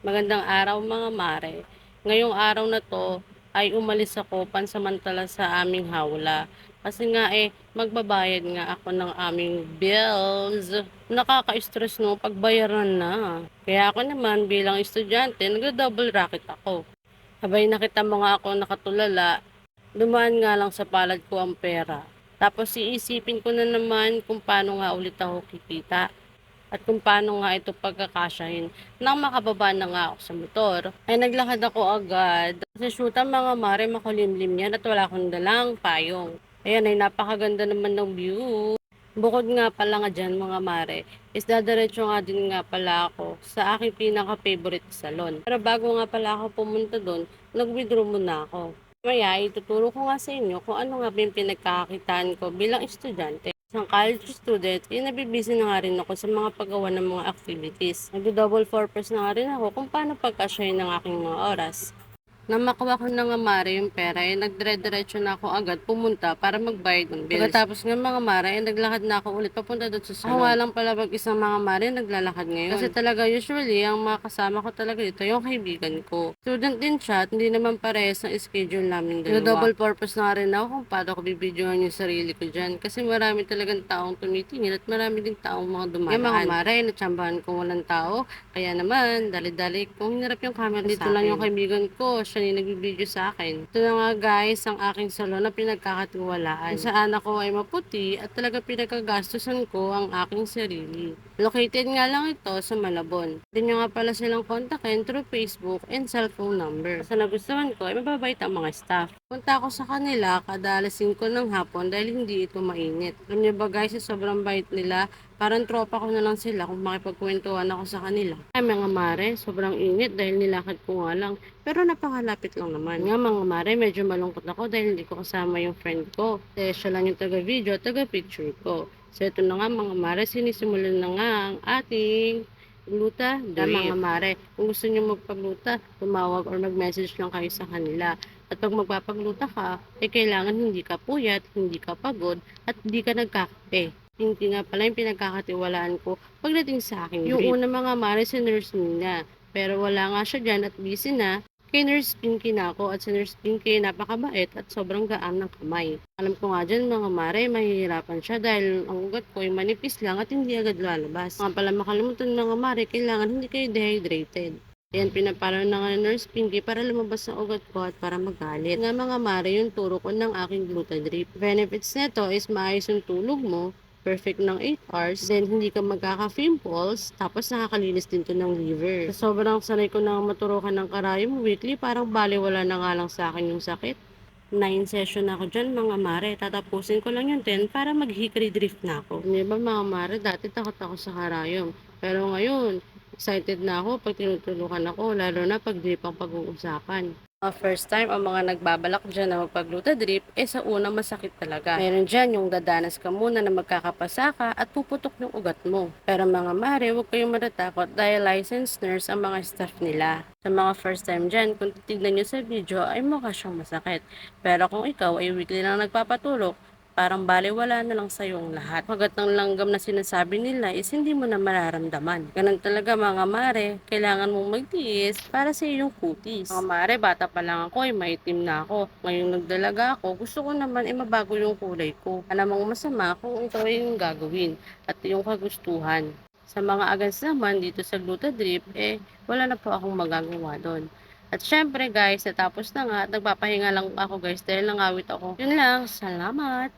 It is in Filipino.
Magandang araw mga mare. Ngayong araw na to ay umalis ako pansamantala sa aming hawla. Kasi nga magbabayad nga ako ng aming bills. Nakaka-stress no pagbayaran na. Kaya ako naman bilang estudyante, nagdo-double racket ako. Habay nakita mo nga ako nakatulala, dumaan nga lang sa palad ko ang pera. Tapos iisipin ko na naman kung paano nga ulit ako kikita at kung paano nga ito pagkakasyahin. Nang makababa na nga ako sa motor, ay naglakad ako agad. Sa shoot ang mga mare makulimlim yan at wala akong dalang payong. Ayan ay napakaganda naman ng view. Bukod nga pala nga dyan mga mare, is dadiretso nga din nga pala ako sa aking pinaka-favorite salon. Pero bago nga pala ako pumunta doon, nag-withdraw muna ako. Maya, ituturo ko nga sa inyo kung ano nga ba yung pinagkakakitaan ko bilang estudyante. Isang college student, nabibisi na nga rin ako sa mga paggawa ng mga activities. Nagdo-double purpose na nga rin ako kung paano pagkasyahin ng aking mga oras. Nang makuha ko na nga mare yung pera, nagdire-diretso na ako agad pumunta para magbayad ng bills. Pagkatapos ng mga mare, naglakad na ako ulit papunta doon sa salon. Ako nga lang pala isang mga mare naglalakad ngayon. Kasi talaga usually, ang mga kasama ko talaga dito, yung kaibigan ko. Student din siya at hindi naman parehas ng schedule namin dalawa. Double purpose na rin ako kung paano ko bibidyohan yung sarili ko dyan. Kasi marami talagang taong tumitingin at marami din taong mga dumadaan. Yung mga mare, natsambahan kung walang tao. Kaya naman, dali-dali, kung hinarap yung camera dito lang yung kaibigan ko, siya yung nagbibideo sa akin. Ito na nga guys, ang aking salon na pinagkakatiwalaan. Kung saan ako ay maputi at talaga pinagkagastusan ko ang aking sarili. Located nga lang ito sa Malabon. Din nyo nga pala silang kontakin through Facebook and cellphone number. Sa nagustuhan ko ay mababait ang mga staff. Punta ako sa kanila kada alas 5 ng hapon dahil hindi ito mainit. Alam niyo ba guys, sa sobrang bait nila, parang tropa ko na lang sila kung makipagkwentuhan ako sa kanila. Ay mga mare, sobrang init dahil nilakad ko nga lang. Pero napakalapit lang naman. Nga mga mare, medyo malungkot ako dahil hindi ko kasama yung friend ko. Dahil siya lang yung taga-video at taga-picture ko. So ito na nga mga mare, sinisimulan na nga ang ating gluta drip. Mga mare, kung gusto nyo magpagluta, tumawag or mag-message lang kayo sa kanila. At pag magpapagluta ka, kailangan hindi ka puyat, hindi ka pagod, at hindi ka nagkakape. Hindi nga pala yung pinagkakatiwalaan ko pagdating sa aking drip. Yung una mga mare si Nurse Nina, pero wala nga siya dyan at busy na. Kay Nurse Pinky na ako at si Nurse Pinky napakabait at sobrang gaan ng kamay. Alam ko nga dyan mga mare, mahihirapan siya dahil ang ugat ko ay manipis lang at hindi agad lalabas. Nga pala makalimutan mga mare, kailangan hindi kayo dehydrated. Ayan, pinapalo na nga ng Nurse Pinky para lumabas ang ugat ko at para magalit. Nga mga mare, yung turo ko ng aking glutadrip. Benefits nito is maayos yung tulog mo, perfect ng 8 hours, then hindi ka magkaka-pimples, tapos nakakalinis din to ng liver. Sa sobrang sanay ko na maturukan ng karayom weekly, parang baliwala na nga lang sa akin yung sakit. 9 session ako dyan mga mare, tatapusin ko lang yung 10 para mag-hickory drift na ako. Hindi ba mga mare, dati takot ako sa karayom, pero ngayon, excited na ako pag tinutulukan ako, lalo na pag drip ang pag-uusapan. First time, ang mga nagbabalak dyan na magpagluta drip, sa una masakit talaga. Meron dyan yung dadanas ka muna na magkakapasa ka at puputok yung ugat mo. Pero mga mare, huwag kayong matatakot dahil licensed nurse ang mga staff nila. Sa mga first time dyan, kung titignan nyo sa video, ay mukha siyang masakit. Pero kung ikaw ay weekly lang nagpapatulok, parang baliwala na lang sa yung lahat. Pagat ng langgam na sinasabi nila is hindi mo na mararamdaman. Ganun talaga mga mare, kailangan mong magtiis para sa iyong kutis. Mga mare, bata pa lang ako, maitim na ako. Ngayong nagdalaga ako, gusto ko naman mabago yung kulay ko. Alam mong masama kung ito ay yung gagawin at yung kagustuhan. Sa mga agans naman dito sa Glutadrip, wala na po akong magagawa doon. At syempre guys, natapos na nga at nagpapahinga lang ako guys dahil nangawit ako. Yun lang, salamat!